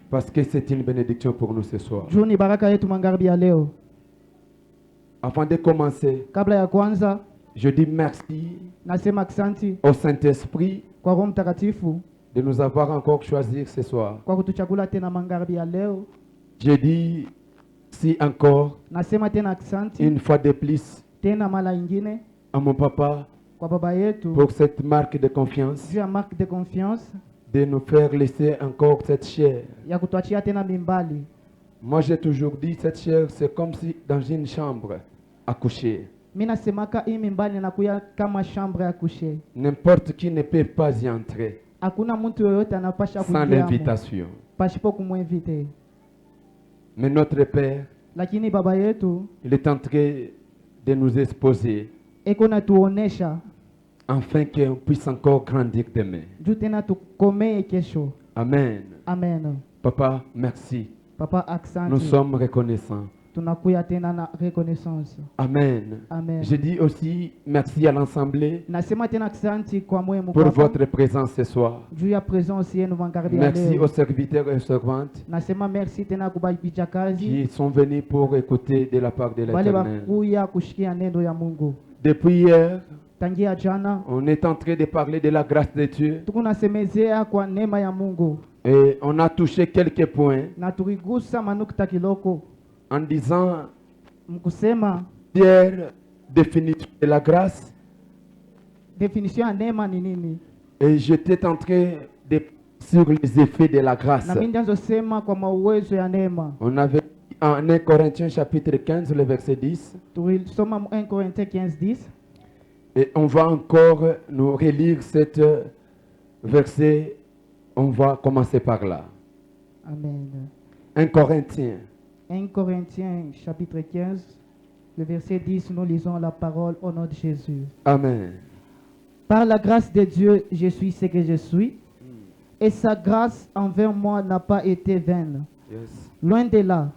Parce que c'est une bénédiction pour nous ce soir. Avant de commencer, je dis merci au Saint-Esprit de nous avoir encore choisi ce soir. Je dis si encore une fois de plus à mon papa pour cette marque de confiance de nous faire laisser encore cette chair. Moi j'ai toujours dit cette chair c'est comme si dans une chambre à coucher. N'importe qui ne peut pas y entrer sans l'invitation. Mais notre Père, il est en train de nous exposer afin qu'on puisse encore grandir demain. Amen. Amen. Papa, merci. Papa, nous sommes reconnaissants. Amen. Amen. Je dis aussi merci à l'Assemblée pour votre présence ce soir. Merci aux serviteurs et servantes qui sont venus pour écouter de la part de l'Éternel. Depuis hier, on est en train de parler de la grâce de Dieu. Et on a touché quelques points en disant Pierre, définition de la grâce. Et j'étais en train de sur les effets de la grâce. On avait en 1 Corinthiens chapitre 15, le verset 10. Et on va encore nous relire cet verset. On va commencer par là. Amen. 1 Corinthiens. 1 Corinthiens chapitre 15, le verset 10, nous lisons la parole au nom de Jésus. Amen. Par la grâce de Dieu, je suis ce que je suis, et sa grâce envers moi n'a pas été vaine. Yes. Loin de là,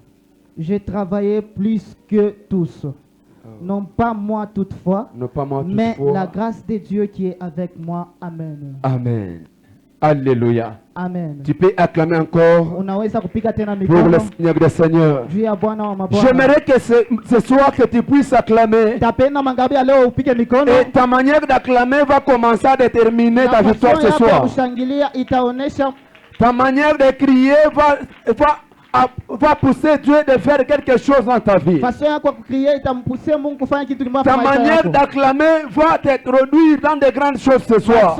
j'ai travaillé plus que tous. Non pas moi toutefois, mais la grâce de Dieu qui est avec moi. Amen. Amen. Alléluia. Amen. Tu peux acclamer encore pour le Seigneur des Seigneurs. J'aimerais que ce soir que tu puisses acclamer. Et ta manière d'acclamer va commencer à déterminer ta victoire ce soir. Ta manière de crier va pousser Dieu de faire quelque chose dans ta vie. Ta manière d'acclamer va t'introduire dans de grandes choses ce soir.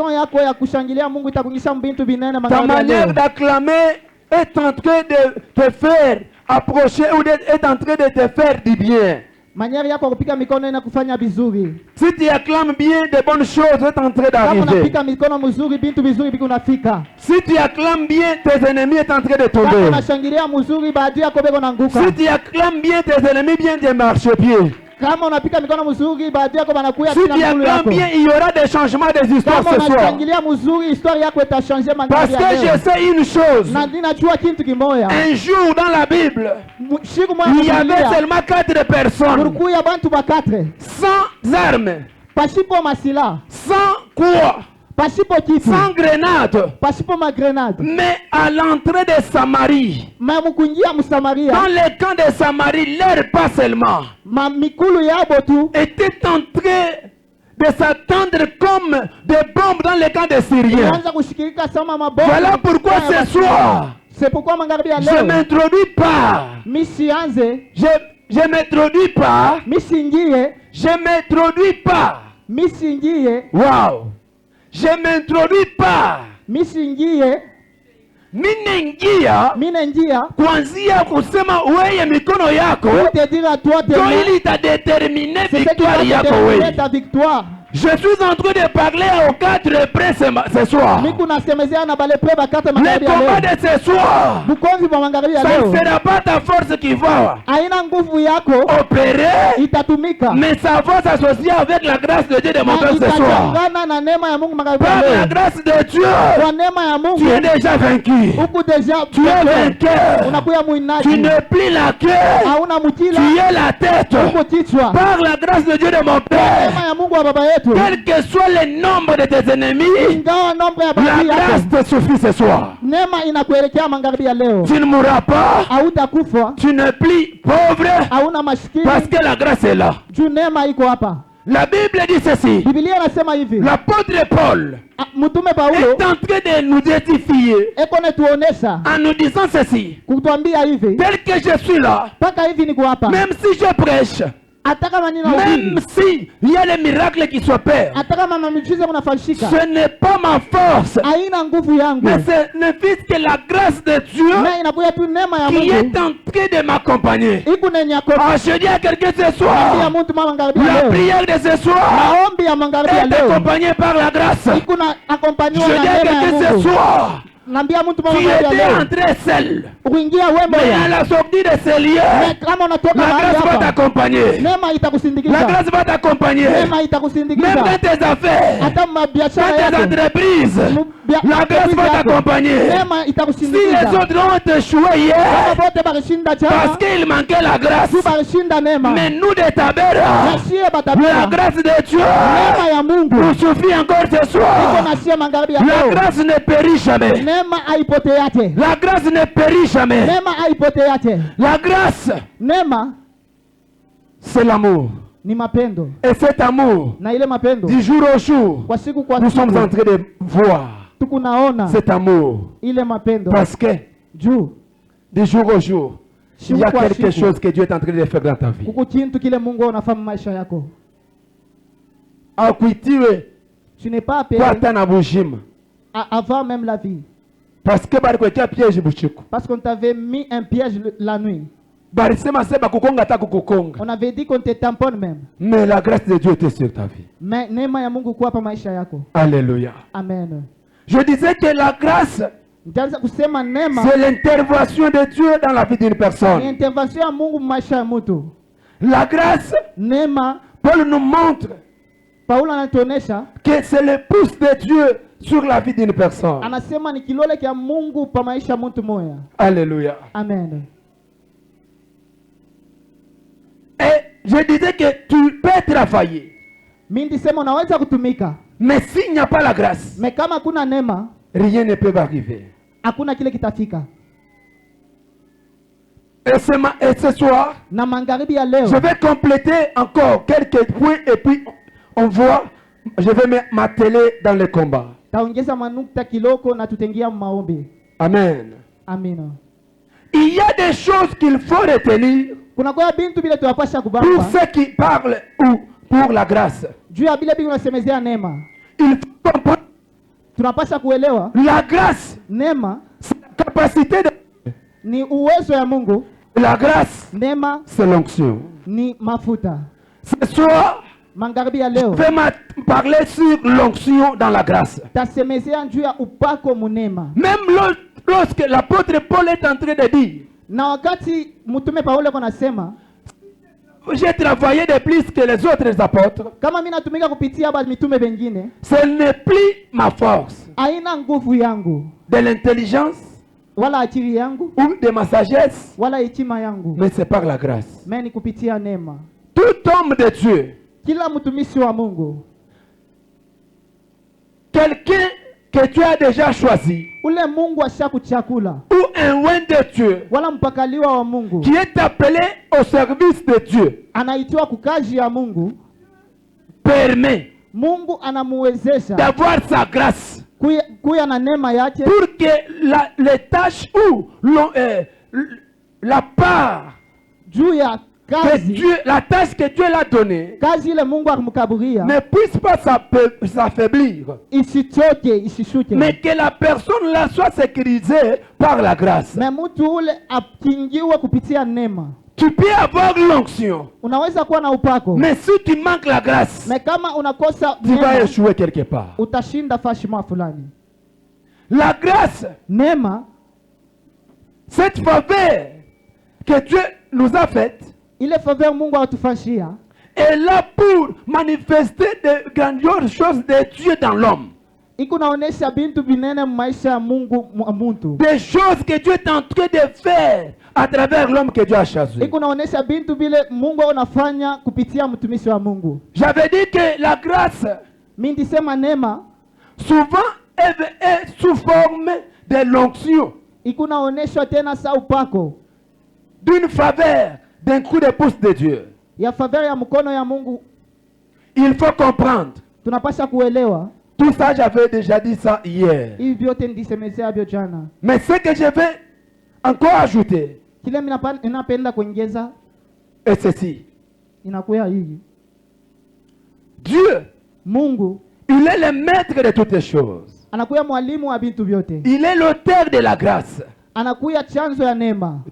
Ta manière d'acclamer est en train de te faire approcher ou est en train de te faire du bien. Si tu acclames bien, de bonnes choses sont en train d'arriver. Si tu acclames bien, tes ennemis sont en train de tomber. Si tu acclames bien, tes ennemis viennent de marcher pied. Si tu acclames bien, il y aura des changements des histoires ce soir. Parce que je sais une chose. Un jour dans la Bible, il y avait seulement 4 personnes sans armes, sans quoi, sans grenade. Mais à l'entrée de Samarie, dans le camp de Samarie, l'air pas seulement était en train de s'attendre comme des bombes dans le camp des Syriens. Voilà pourquoi ce soir, je ne m'introduis pas. Je m'introduis pas. Je m'introduis pas. Wow. Je m'introduis pas. Minengia kuanzia kusema wewe mikono yako ndio ili itadetermine victoire yako wewe. Je suis en train de parler aux 4 prêts ce soir. Le combat de ce soir, ça ne sera pas ta force qui va opérer, mais ça va s'associer avec la grâce de Dieu de mon Père ce soir. Par la grâce de Dieu, tu es déjà vaincu. Tu es vainqueur. Tu ne plies la queue. Tu es la tête. Par la grâce de Dieu de mon Père, Quel que soit le nombre de tes ennemis, la grâce te suffit ce soir. Tu ne mourras pas. Tu n'es plus pauvre parce que la grâce est là. La Bible dit ceci. L'apôtre Paul est en train de nous édifier en nous disant ceci. Tel que je suis là, même si je prêche, même si il y a les miracles qui s'opèrent, ce n'est pas ma force, mais c'est le fils que la grâce de Dieu qui est en train de m'accompagner. Je dis à quelqu'un ce soir, la prière de ce soir est accompagnée par la grâce. Je dis à quelqu'un ce soir, tu étais entré seul, mais à la sortie de ce lieu, la grâce va t'accompagner. La grâce va t'accompagner. Même dans tes affaires, dans tes entreprises, la grâce va t'accompagner. Si les autres ont échoué hier, parce qu'il manquait la grâce, mais nous de Tabera, la grâce de Dieu nous suffit encore ce soir. La grâce ne périt jamais. La grâce ne périt jamais. La grâce, c'est l'amour. Et cet amour, du jour au jour, nous sommes en train de voir cet amour. Parce que du jour au jour, il y a quelque chose que Dieu est en train de faire dans ta vie. Tu n'es pas appelé avant même la vie. Parce qu'on t'avait mis un piège la nuit. On avait dit qu'on te tamponne même. Mais la grâce de Dieu était sur ta vie. Alléluia. Amen. Je disais que la grâce, c'est l'intervention de Dieu dans la vie d'une personne. La grâce, Paul nous montre que c'est le pouce de Dieu sur la vie d'une personne. Alléluia. Amen. Et je disais que tu peux travailler. Mais s'il n'y a pas la grâce, rien ne peut arriver. Et ce soir, je vais compléter encore quelques points et puis on voit, je vais m'atteler dans le combat. Amen. Amen. Il y a des choses qu'il faut retenir pour ceux qui parlent ou pour la grâce. Il faut comprendre. La grâce, c'est la capacité de... La grâce, c'est l'onction. Ce soir, je vais parler sur l'onction dans la grâce. Même lorsque l'apôtre Paul est en train de dire, j'ai travaillé de plus que les autres apôtres, ce n'est plus ma force, de l'intelligence ou de ma sagesse, mais c'est par la grâce. Tout homme de Dieu, quelqu'un que tu as déjà choisi, ou un oint de Dieu, qui est appelé au service de Dieu, permet d'avoir sa grâce pour que les tâches ou la part la tâche que Dieu l'a donnée ne puisse pas s'affaiblir, mais que la personne là soit sécurisée par la grâce. Tu peux avoir l'onction, mais si tu manques la grâce, tu vas échouer quelque part. La grâce, cette faveur que Dieu nous a faite, est là pour manifester de grandioses choses de Dieu dans l'homme. Des choses que Dieu est en train de faire à travers l'homme que Dieu a choisi. J'avais dit que la grâce souvent est sous forme de l'onction, d'une faveur, d'un coup de pouce de Dieu. Il faut comprendre. Tout ça, j'avais déjà dit ça hier. Mais ce que je vais encore ajouter, est ceci. Dieu, il est le maître de toutes les choses. Il est l'auteur de la grâce.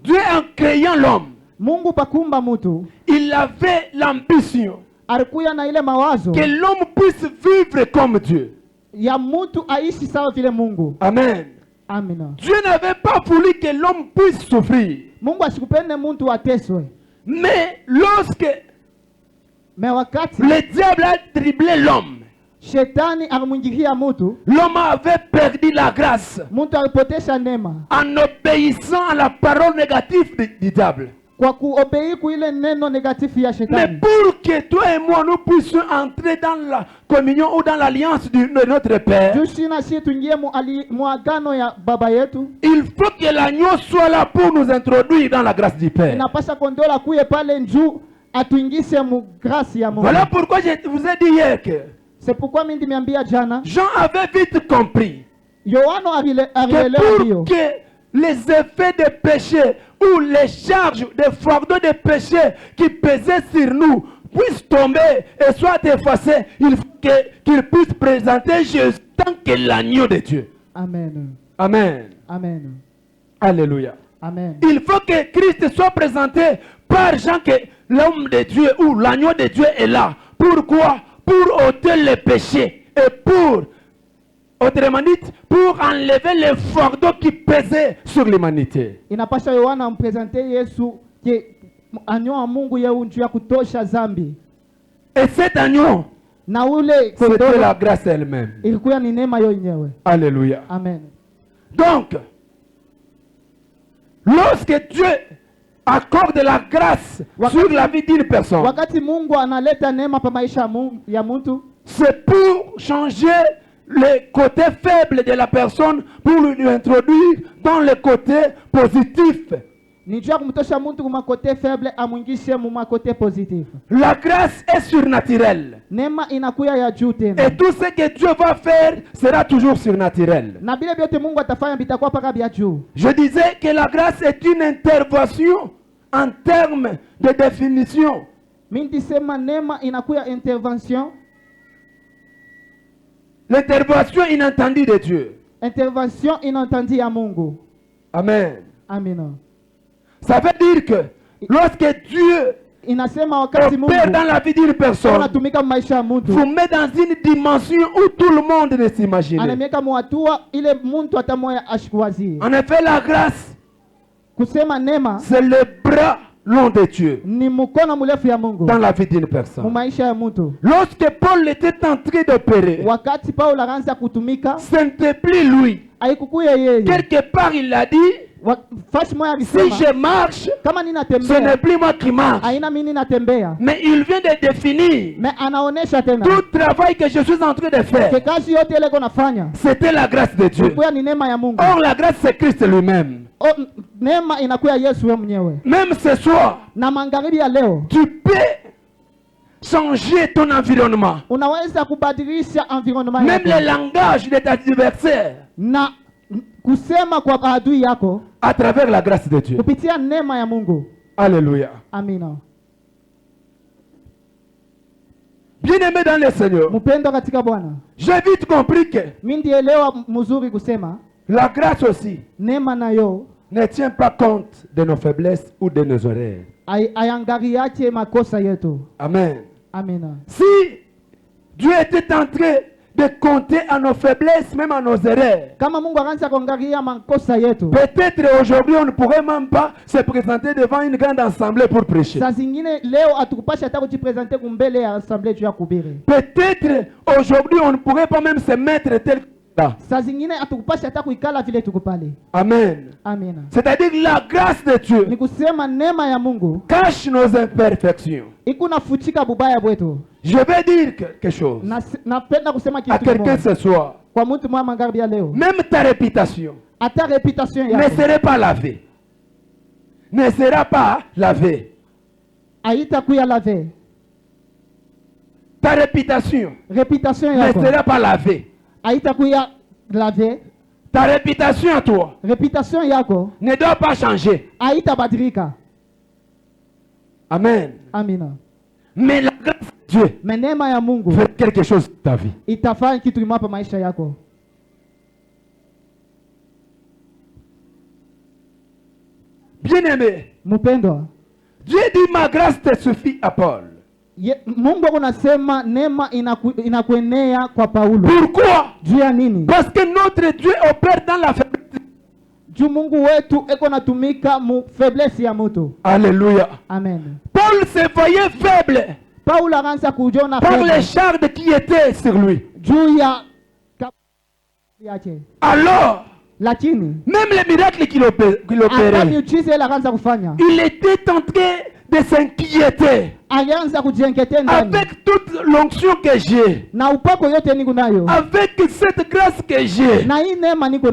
Dieu, en créant l'homme, il avait l'ambition que l'homme puisse vivre comme Dieu. Amen. Dieu n'avait pas voulu que l'homme puisse souffrir. Mais lorsque le diable a dribblé l'homme, l'homme avait perdu la grâce en obéissant à la parole négative du diable. Mais pour que toi et moi nous puissions entrer dans la communion ou dans l'alliance de notre Père, il faut que l'agneau soit là pour nous introduire dans la grâce du Père. Voilà pourquoi je vous ai dit hier que Jean avait vite compris que pour que les effets de péché ou les charges de fardeau de péché qui pesaient sur nous puissent tomber et soient effacés, il faut qu'il puisse présenter Jésus tant que l'agneau de Dieu. Amen. Amen. Amen. Alléluia. Amen. Il faut que Christ soit présenté par Jean que l'homme de Dieu ou l'agneau de Dieu est là. Pourquoi? Pour ôter les péchés et pour, autrement dit, pour enlever les fardeaux qui pesaient sur l'humanité. Et cet agneau, c'était la grâce elle-même. Alléluia. Amen. Donc, lorsque Dieu accorde la grâce sur la vie d'une personne, c'est pour changer les côtés faibles de la personne pour lui introduire dans les côtés positifs. La grâce est surnaturelle. Et tout ce que Dieu va faire sera toujours surnaturel. Je disais que la grâce est une intervention en termes de définition. L'intervention inattendue de Dieu. Amen. Amen. Ça veut dire que lorsque Dieu opère dans la vie d'une personne, vous met dans une dimension où tout le monde ne s'imagine. En effet, la grâce, c'est le bras long de Dieu dans la vie d'une personne. Lorsque Paul était en train d'opérer, ce n'était plus lui. Quelque part, il a dit, si je marche, ce n'est plus moi qui marche. Mais il vient de définir tout travail que je suis en train de faire. C'était la grâce de Dieu. Or, la grâce, c'est Christ lui-même. Même ce soir, tu peux changer ton environnement. Même le langage de ta adversaire. À travers la grâce de Dieu. Alléluia. Amen. Bien-aimé dans le Seigneur, j'ai vite compris que la grâce aussi ne tient pas compte de nos faiblesses ou de nos erreurs. Amen. Amen. Si Dieu était en train de compter à nos faiblesses, même à nos erreurs, peut-être aujourd'hui on ne pourrait même pas se présenter devant une grande assemblée pour prêcher. Peut-être aujourd'hui on ne pourrait pas même se mettre tel Amen. Amen. C'est-à-dire que la grâce de Dieu cache nos imperfections. Je vais dire quelque chose à quelqu'un ce soir. Même ta réputation ne sera pas lavée. Ne sera pas lavée. Ta réputation ne sera pas lavée. Ta réputation à toi ne doit pas changer. Amen. Amen. Mais la grâce de Dieu fait quelque chose de ta vie. Bien-aimé, Dieu dit ma grâce te suffit à Paul. Pourquoi? Parce que notre Dieu opère dans la faiblesse. Alléluia. Amen. Paul se voyait faible par les charges qui étaient sur lui. Alors, même les miracles qu'il opérait, il était en train de s'inquiéter. Avec toute l'onction que j'ai, avec cette grâce que j'ai,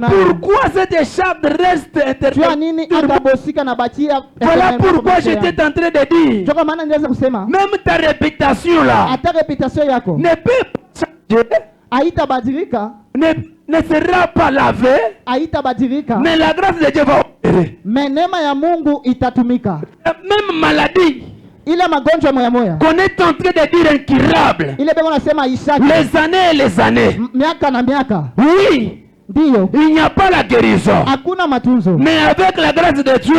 pourquoi cette charge reste interpellée? Voilà pourquoi j'étais en train de dire, même ta réputation là ne peut pas changer, ne sera pas lavée, mais la grâce de Dieu va opérer. Même maladie qu'on est en train de dire incurable, les années et les années, oui, il n'y a pas la guérison, mais avec la grâce de Dieu,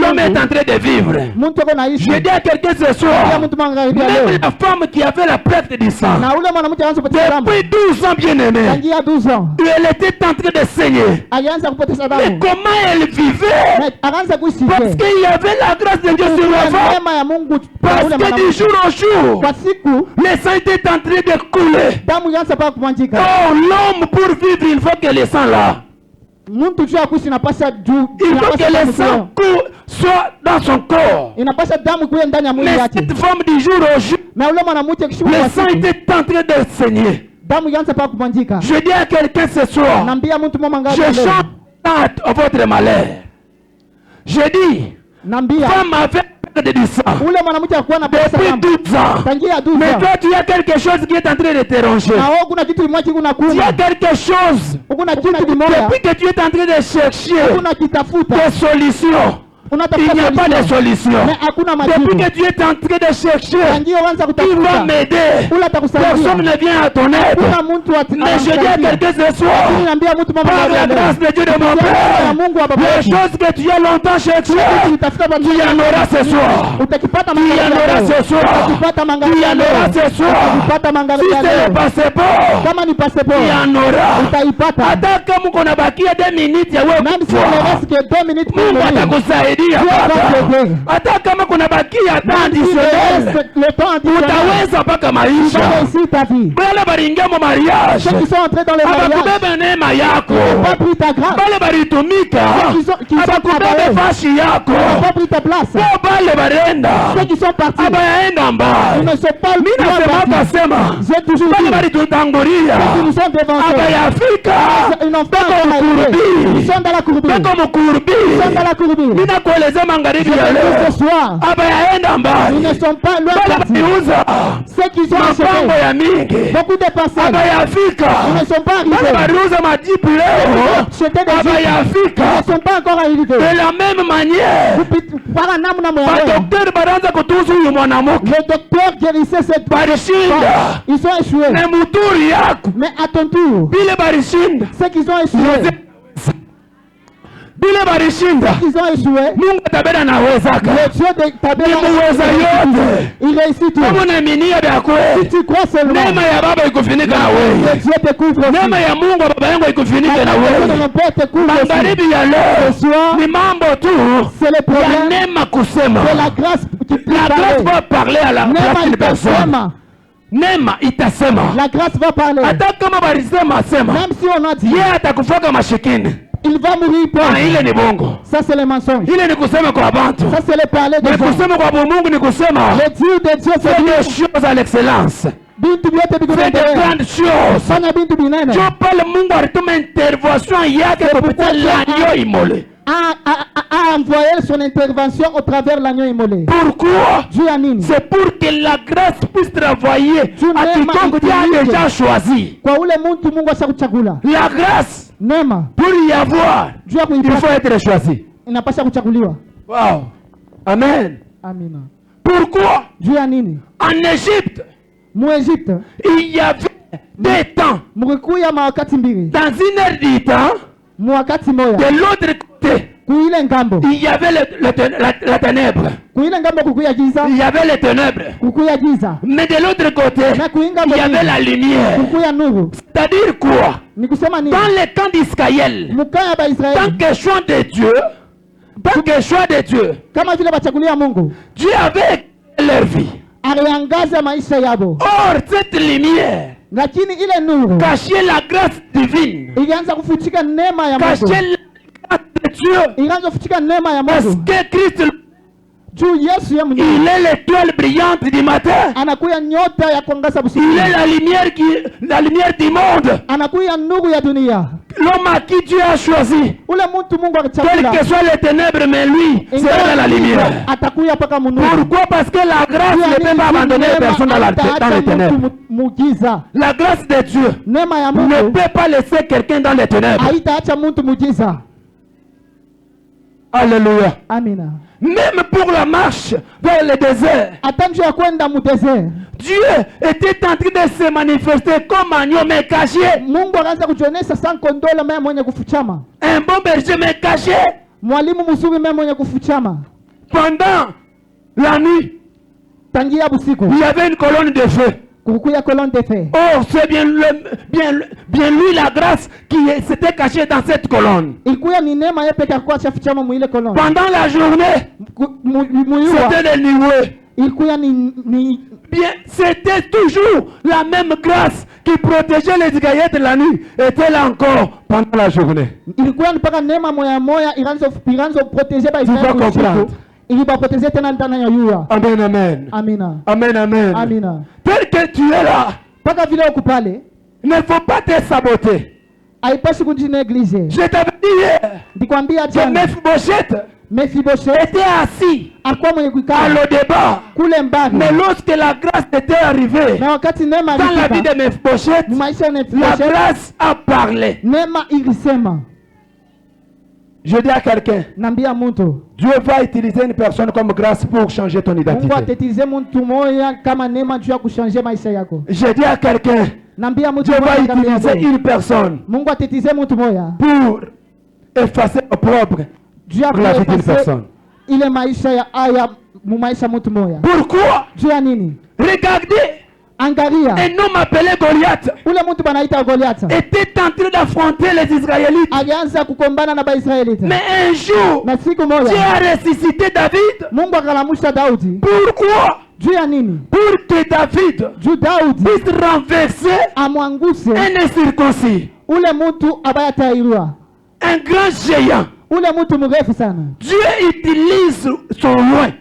l'homme est en train de vivre. Je dis à quelqu'un ce soir, même la femme qui avait la perte du sang, depuis 12 ans, bien aimée, elle était en train de saigner. Mais comment elle vivait? Parce qu'il y avait la grâce de Dieu sur la femme. Parce que du jour au jour, le sang était en train de couler. Oh, l'homme pour vivre, il faut que le sang là, il faut que le sang soit dans son corps. Mais cette femme du jour au jour, le sang était en train de saigner. Je dis à quelqu'un ce soir, je chante à votre malheur. Je dis, femme avait du sang depuis 12 ans. Mais toi tu as quelque chose qui est en train de te ranger. Tu as quelque chose depuis que tu es en train de chercher des solutions. Il n'y a pas de solution. Depuis que tu es en train de chercher, il va m'aider. Personne ne vient à ton aide. Mais je dis à quelqu'un ce soir, par la grâce de Dieu de mon Père, les choses que tu as longtemps cherchées, tu en auras ce soir. Tu en auras ce soir. Tu en auras ce soir. Si c'est le passeport, tu en auras. Attends, comme on a bâti à 2 minutes, même si il ne reste que 2 minutes pour hata kama kuna bakia additionnel utaweza mpaka maisha. Wale baringia mu mariage abakubebe neema yako, wale baritumika abakubebe fashi yako, wale barenda abayaenda mbali. Mina sema wale baritutangulia abayafika bako mukurubi. Mina kueleza magharibi ya leo abayaenda mbali, baliuza mapango ya mingi abayafika, baliuza majibu leo abayafika. De la même manière, badokter baranza kutuzu uyu mwanamuke barishinda ne muturi yako bile barishinda bile barishinda. Mungu atabeda na wezaka. Munguweza yote. Kama unaaminia vya kweli, neema ya Baba ikufunika na wewe. Neema ya Mungu Baba yangu ikufunika na wewe. Magharibi ya leo ni mambo tu ya neema kusema. La grâce va parler à la personne. Nema itasema. La grâce va parler. Hata kama barisema sema. Même si on a dit. Yeye atakufoka mashikini. Il va mourir pour. Ile ni bongo. Ça c'est le mensonge. Ile ni kusema kwa bantu. Ça c'est le parler de Dieu. Ni kusema kwa Mungu ni kusema. Le Dieu de Dieu c'est des choses à l'excellence. C'est des grandes choses. Dieu parle Mungu alituma intervention yake kupitia l'agneau immolé. A envoyé son intervention au travers l'agneau immolé. Pourquoi? C'est pour que la grâce puisse travailler à quiconque Dieu a déjà choisi. La grâce, pour y avoir, il faut être choisi. Wow. Amen. Amen. Pourquoi? En Égypte, il y avait des temps. Dans une heure du temps, de l'autre côté, il y avait la ténèbre. Il y avait les ténèbres. Mais de l'autre côté, il y avait la lumière. C'est-à-dire quoi? Dans le camp d'Israël, tant que choix de Dieu, Dieu avait leur vie. Or, cette lumière cachait la grâce divine. Cachait la de Dieu. Parce que Christ, il est l'étoile brillante du matin. Il est la lumière du monde. L'homme à qui Dieu a choisi, quelles que soient les ténèbres, mais lui sera dans la lumière. Pourquoi? Parce que la grâce ne peut pas abandonner personne dans les ténèbres. La grâce de Dieu ne peut pas laisser quelqu'un dans les ténèbres. Alléluia. Amina. Même pour la marche vers le désert, Dieu était en train de se manifester comme agneau mais caché. Un bon berger mais caché. Pendant la nuit, il y avait une colonne de feu. Oh, c'est bien lui la grâce qui s'était cachée dans cette colonne. Pendant la journée, c'était le nuée. Bien, c'était toujours la même grâce qui protégeait les Israélites la nuit. Était là encore pendant la journée. Tu vas comprendre. Amen, amen. Amina. Amen, amen. Amina. Tel que tu es là, il ne faut pas te saboter. Je t'avais dit hier que Mephibosheth était assis à l'au-débat. Mais lorsque la grâce était arrivée dans la vie de Mephibosheth, la grâce a parlé. Je dis à quelqu'un, Dieu va utiliser une personne comme grâce pour changer ton identité. Je dis à quelqu'un, Dieu va utiliser une personne pour effacer au propre la vie d'une personne. Pourquoi? Regardez. Un homme appelé Goliath était en train d'affronter les Israélites. Mais un jour, Dieu a ressuscité David. Pourquoi? Pour que David puisse renverser un incirconcis, un grand géant. Dieu utilise son loin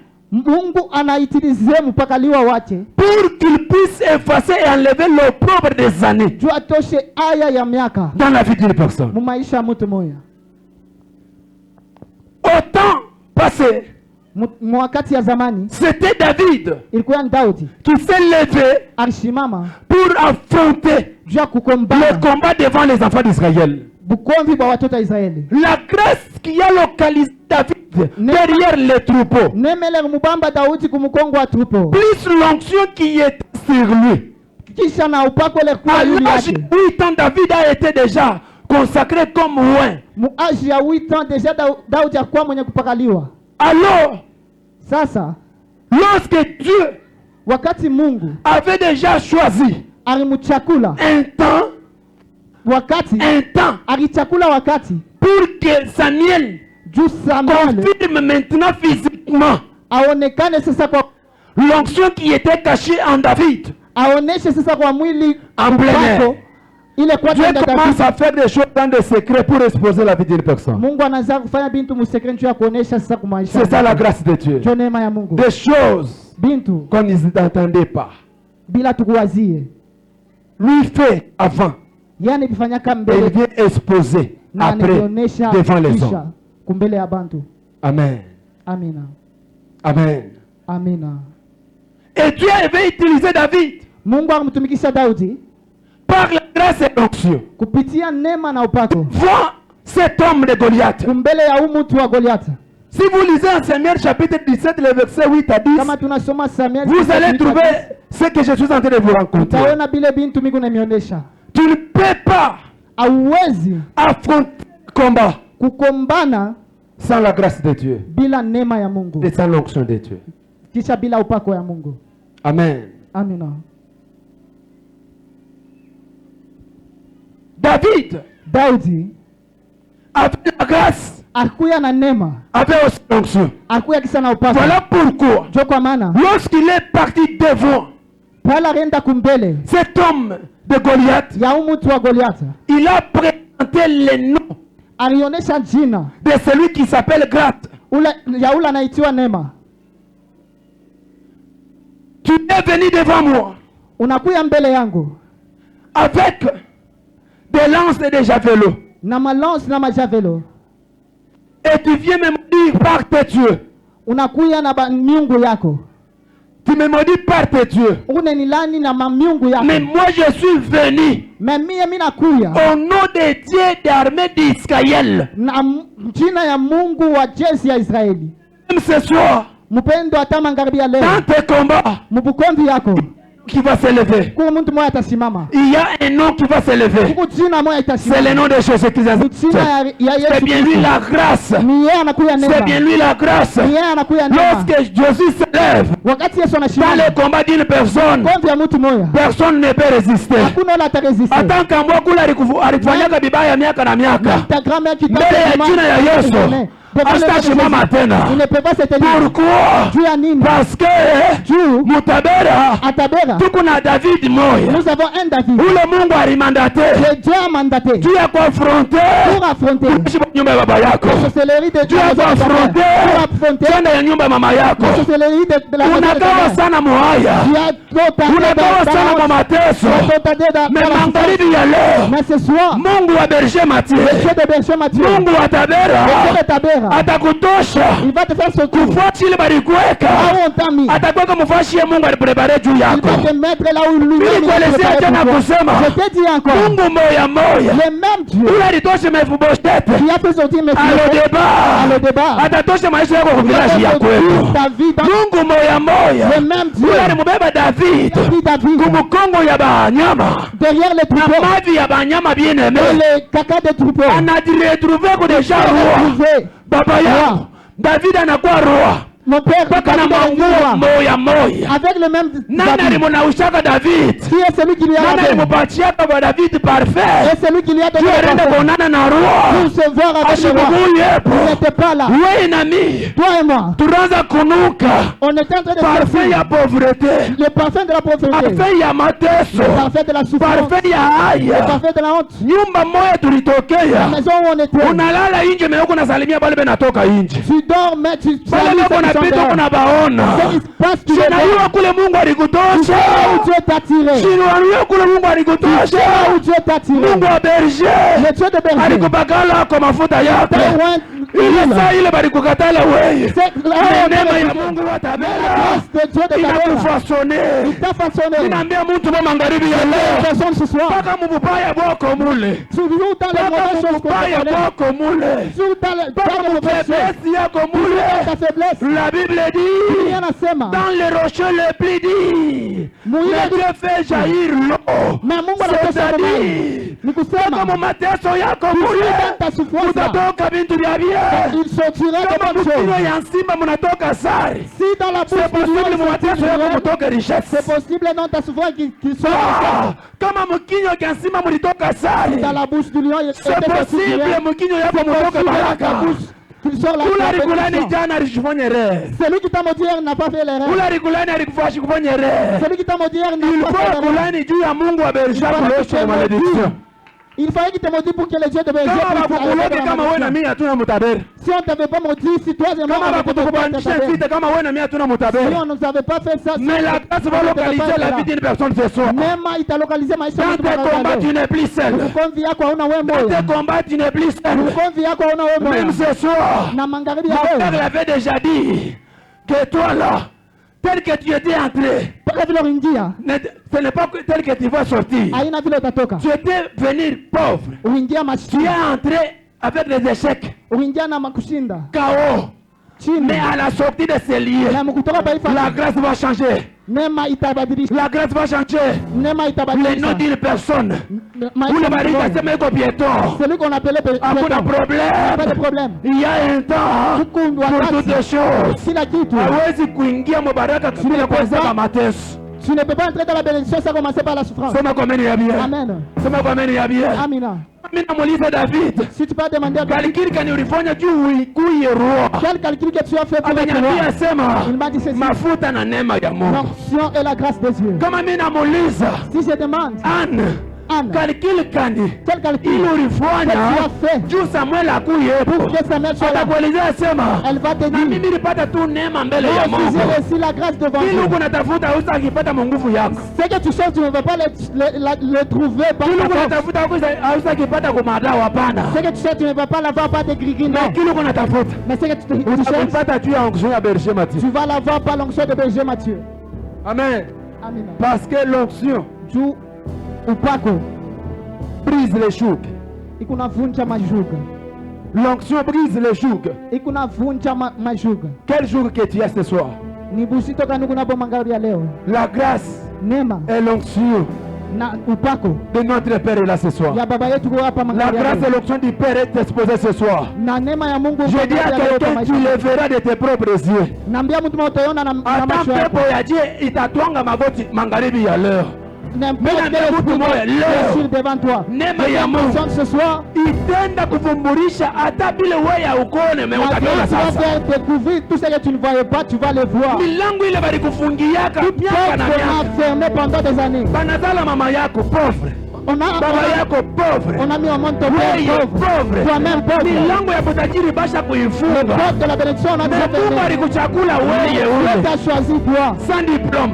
pour qu'il puisse effacer et enlever l'opprobre des années dans la vie d'une personne. Au temps passé, c'était David qui s'est levé pour affronter le combat devant les enfants d'Israël. La grâce qui a localisé David derrière les troupeaux, plus l'onction qui est sur lui. À l'âge de 8 ans, David a été déjà consacré comme roi. Alors, lorsque Dieu avait déjà choisi un temps pour que Samuel confirme maintenant physiquement l'onction qui était cachée en David. aoneshe sasa kwa mwili en plein air. Ile kwa Dieu commence à faire des choses dans des secrets pour exposer la vie d'une personne. Mungu anaanza kufanya bintu musekre ndio kuonesha sasa kwa maisha. C'est ça la grâce de Dieu. Ndio neema ya Mungu. Des choses bintu qu'on n'entendait pas. Bila tukuwazie. Lui fait avant. Yani bifanyaka Et mbele. il vient exposer après devant les hommes. Kumbele ya bantu. Amen. Amina. Amen. Amina. Et Dieu avait utilisé David. Mungu akamtumikisha Daudi. Par la grâce et l'onction. Kupitia neema na upako. Vois cet homme de Goliath. Kumbele ya umutu wa Goliath. Si vous lisez en Samuel chapitre 17, le verset 8 à 10, vous allez trouver ce que je suis en train de vous rencontrer. Tu ne peux pas affronter le combat kukombana sans la grâce de Dieu bila neema ya Mungu et sans l'onction de Dieu. Kisha bila upako ya Mungu. Amen. Amina. Daudi avec la grâce, akuya na neema, avec aussi l'onction. Akuya kisa na upako. Voilà pourquoi lorsqu'il est parti devant cet homme de Goliath, il a présenté les noms de celui qui s'appelle Grath. Tu es venu devant moi avec des lances et des javelots. Et tu viens me maudire par tes dieux. Tu me maudis par tes dieux. Mais moi je suis venu au nom des dieux d'armée d'Israël. Même ce soir, dans tes combats, qui va s'élever. Il y a un nom qui va s'élever. C'est le nom de Jésus-Christ. C'est bien lui la grâce. C'est bien lui la grâce. Lorsque Jésus s'élève dans le combat d'une personne, personne ne peut résister. Attends qu'en moi, alifanyaka bibaya miaka na miaka. Mbele ya jina ya Yesu. Pourquoi? Parce que Mutabera, tukuna David moya. Nous avons un David. Ule Mungu alimandaté. Dieu a mandaté. Tu as confronté. Pour affronter. Nyumba ya baba yako. Tu as confronté. Tena ya nyumba mama yako. Unagawa sana muhaya. Unagawa sana kwa mateso. Mais magharibi ya leo, Mungu wa berger Mathieu, Mungu wa Tabera atakutosha kufuati ile barikuweka. Atakuweka mfashi ya Mungu aliprepare juu yako. Ili kuelezea tena kusema Mungu moya moya ule alitosha Mefibosheth alodeba atatosha maisha yako kuvilaji ya kwetu. Mungu moya moya ule alimubeba David kumukongo ya banyama na mavi ya banyama bien aimé anajiretrouve kudeja roi. Baba yao David anakuwa roi mpaka na manguo moya moya. Nani alimunaushaka David? Nani alimupachiaka kwa David parfait? Tu erende konana na roi ashibugu yepo. Wewe na mi turanza kunuka parfait ya pauvreté, parfait ya mateso, parfait ya haya. Nyumba moya tulitokea, unalala inje meyoko na salimia bale benatoka inje pito kuna baona. Shina hiyo kule Mungu alikutosha. Shina kule Mungu alikutosha. Mungu wa berger alikupakala kwa mafuta yake. Ile saa ile balikukatala wewe. Neema ya Mungu wa Tabera inakufasone. Ninaambia mtu wa magharibi ya leo, paka mbubaya boko mule. Mbubaya boko mule. Paka mbubesi yako mule. La Bible dit, dans les rochers les plus dits, Dieu fait jaillir l'eau. C'est-à-dire, kama mateso yako mule, utatoka bintu vya bien. Kama mkino ya nsimba munatoka sari. C'est possible mateso yako mutoke richesse. C'est possible non ta souffrance qui soit. Kama mkinyo ya nsimba mulitoka sari. Dans la bouche du lion, c'est possible mkinyo yako mutoke baraka. tu sors la celui qui t'a maudit hier n'a pas fait l'erreur. Celui qui t'a maudit hier n'a pas fait l'erreur. Il fallait qu'il te maudit pour que les dieux de Bézé puissent. Si on ne t'avait pas maudit, si toi et moi si on ne nous avait pas fait ça, mais la grâce va localiser la vie d'une personne ce soir. Même il t'a localisé ma histoire. Dans tes combats, tu n'es plus seul. Dans tes combats, tu n'es plus seul. Même ce soir, mon père l'avait déjà dit que toi là, tel que tu étais entré, ce n'est pas tel que tu vas sortir. Tu étais venu pauvre. Tu es entré avec des échecs, chaos. Mais à la sortie de ces lieux, la grâce va changer. La grâce va changer. Le nom d'une personne. Celui qu'on appelait problème. Il y a un temps pour toutes les choses. Tu ne peux pas entrer dans la bénédiction sans commencer par la souffrance. Amen. Si tu peux demander à quel calcul que tu as fait pour être roi, il m'a dit ceci. L'onction et la grâce de Dieu. Si je demande Anne, quel calcul ulifanya juu Samuel akuye pour que Samuel soit là, elle va te dire si la grâce devant Dieu. C'est que tu cherches, tu ne vas pas le trouver par ta force. C'est que tu cherches, tu ne vas pas l'avoir par des grigris, non. Mais c'est que tu cherches, tu vas l'avoir par l'onction de berger Matthieu. Amen. Parce que l'onction upako brise les jougs. L'onction brise les jougs. Quel jour que tu as ce soir? La grâce et l'onction de notre Père est là ce soir. La grâce et l'onction du Père est exposée ce soir. Je dis à quelqu'un, tu le verras de tes propres yeux. Attends, peuple ya Dieu, il t'attend à magharibi à l'heure. N'importe quel esprit devant toi. Ce soir, tu vas faire découvrir tout ce que tu ne voyais pas, tu vas le voir. Toute porte sera fermée pendant des années. On a mis au monde ton père pauvre, toi-même pauvre. Le porte de la bénédiction, on a déjà fermé. Tu as choisi toi. Sans diplôme.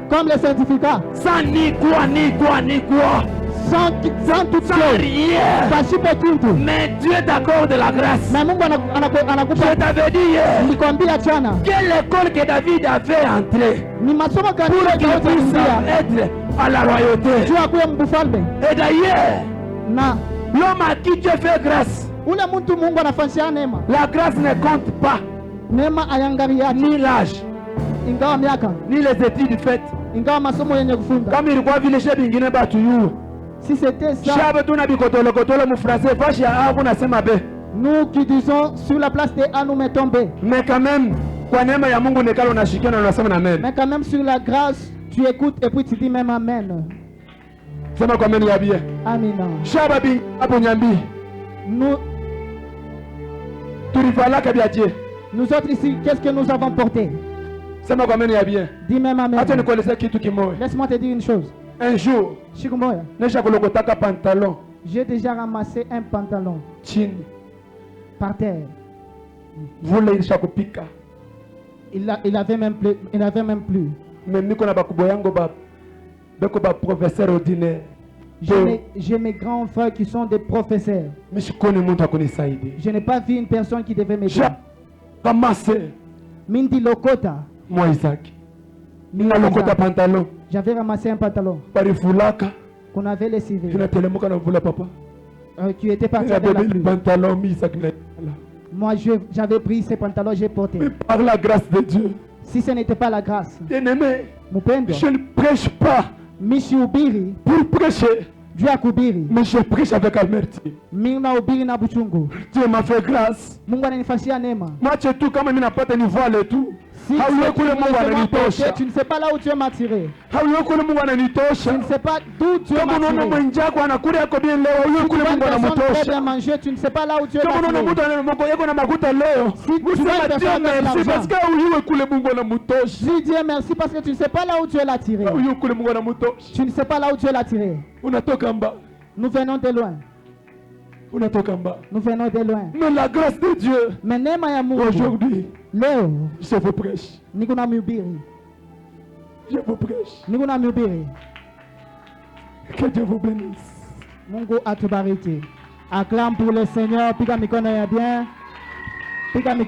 Comme les certificats. Sans ni quoi. Sans toute chose. Mais Dieu t'accorde la grâce. Je t'avais dit hier, quelle école que David avait entré pour qu'il puisse être à la royauté. Et d'ailleurs, l'homme à qui Dieu fait grâce, la grâce ne compte pas ni l'âge ni les études faites. Si c'était ça, nous qui disons sur la place de A, nous mettons B. Mais quand même sur la grâce, tu écoutes et puis tu dis même Amen. Amen. Nous autres ici, qu'est-ce que nous avons porté? Dis même Amen. Laisse-moi te dire une chose. Un jour, j'ai déjà ramassé un pantalon par terre. Il avait même plus. J'ai mes grands frères qui sont des professeurs. Je n'ai pas vu une personne qui devait m'aider. Mindi Lokota. Moi Isaac. J'avais ramassé un pantalon qu'on avait lessivé. Tu étais parti avec la pluie. Moi j'avais pris ces pantalons, j'ai porté. Mais par la grâce de Dieu. Si ce n'était pas la grâce, bien-aimé, je ne prêche pas pour prêcher. Mais je prêche avec amertume. Dieu m'a fait grâce. Moi, tu tout comme il n'a pas de niveau et tout. Si tu ne sais pas là où Dieu m'a tiré. Tu ne sais pas d'où Dieu m'a tiré. Tu bien manger, tu ne sais pas là où Dieu m'a tiré. Si tu dis Dieu merci parce que tu ne sais pas là où Dieu l'a tiré. Tu ne sais pas là où Dieu l'a tiré. Nous venons de loin. Nous venons de loin. Mais la grâce de Dieu, aujourd'hui, je vous prêche. Je vous prêche. Que Dieu vous bénisse. Mungu atubariki. Acclame pour le Seigneur. Piga mikono ya bien. Piga mikono.